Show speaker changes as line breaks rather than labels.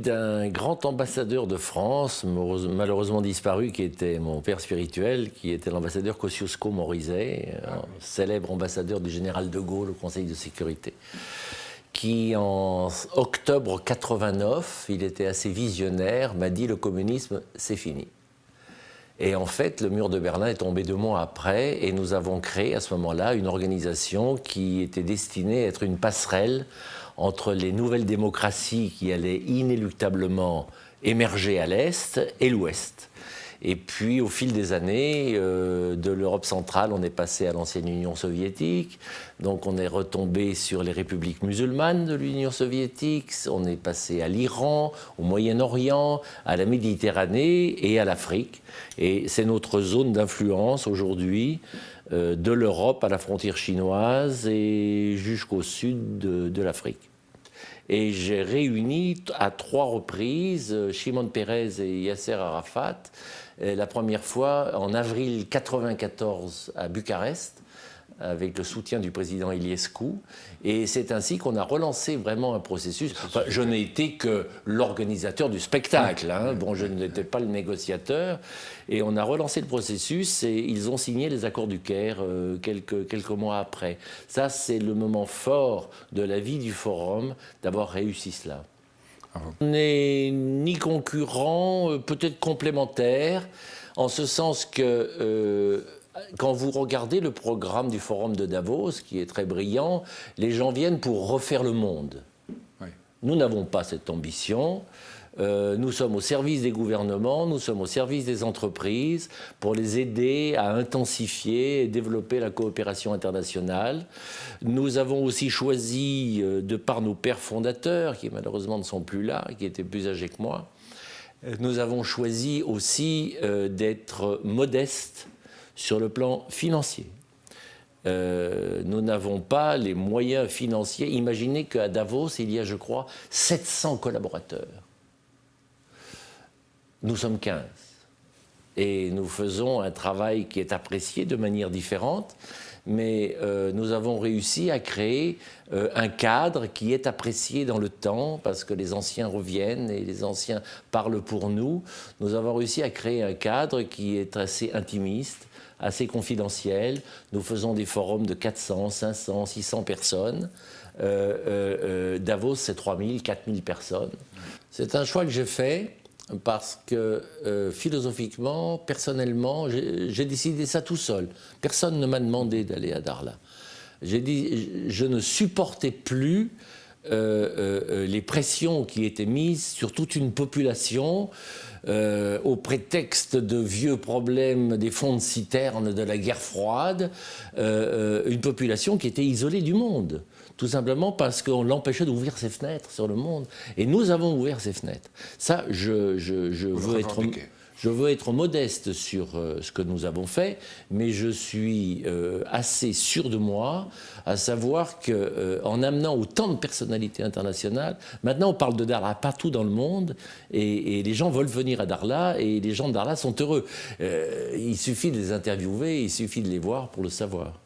d'un grand ambassadeur de France, malheureusement disparu, qui était mon père spirituel, qui était l'ambassadeur Kosciuszko-Morizet, célèbre ambassadeur du général de Gaulle au Conseil de sécurité, qui en octobre 89, il était assez visionnaire, m'a dit le communisme c'est fini. Et en fait, le mur de Berlin est tombé 2 mois après et nous avons créé à ce moment-là une organisation qui était destinée à être une passerelle entre les nouvelles démocraties qui allaient inéluctablement émerger à l'Est et l'Ouest. Et puis, au fil des années, de l'Europe centrale, on est passé à l'ancienne Union soviétique. Donc, on est retombé sur les républiques musulmanes de l'Union soviétique. On est passé à l'Iran, au Moyen-Orient, à la Méditerranée et à l'Afrique. Et c'est notre zone d'influence aujourd'hui, de l'Europe à la frontière chinoise et jusqu'au sud de l'Afrique. Et j'ai réuni à 3 reprises Shimon Peres et Yasser Arafat. La première fois en avril 1994 à Bucarest, avec le soutien du président Iliescu. Et c'est ainsi qu'on a relancé vraiment un processus. Enfin, je n'ai été que l'organisateur du spectacle. Hein. Bon, je n'étais pas le négociateur. Et on a relancé le processus et ils ont signé les accords du Caire quelques mois après. Ça, c'est le moment fort de la vie du Forum, d'avoir réussi cela. On n'est ni concurrent, peut-être complémentaire, en ce sens que quand vous regardez le programme du Forum de Davos, qui est très brillant, les gens viennent pour refaire le monde. Oui. Nous n'avons pas cette ambition. Nous sommes au service des gouvernements, nous sommes au service des entreprises pour les aider à intensifier et développer la coopération internationale. Nous avons aussi choisi, de par nos pères fondateurs, qui malheureusement ne sont plus là, qui étaient plus âgés que moi, nous avons choisi aussi d'être modestes sur le plan financier. Nous n'avons pas les moyens financiers. Imaginez qu'à Davos, il y a, je crois, 700 collaborateurs. Nous sommes 15 et nous faisons un travail qui est apprécié de manière différente, mais nous avons réussi à créer un cadre qui est apprécié dans le temps parce que les anciens reviennent et les anciens parlent pour nous. Nous avons réussi à créer un cadre qui est assez intimiste, assez confidentiel. Nous faisons des forums de 400, 500, 600 personnes. Davos, c'est 3000, 4000 personnes. C'est un choix que j'ai fait parce que philosophiquement, personnellement, j'ai décidé ça tout seul. Personne ne m'a demandé d'aller à Darla. J'ai dit, je ne supportais plus les pressions qui étaient mises sur toute une population au prétexte de vieux problèmes des fonds de citerne de la guerre froide, une population qui était isolée du monde. Tout simplement parce qu'on l'empêchait d'ouvrir ses fenêtres sur le monde. Et nous avons ouvert ces fenêtres. Ça, je veux être modeste sur ce que nous avons fait, mais je suis assez sûr de moi, à savoir qu'en amenant autant de personnalités internationales, maintenant on parle de Darla partout dans le monde, et les gens veulent venir à Darla, et les gens de Darla sont heureux. Il suffit de les interviewer, il suffit de les voir pour le savoir.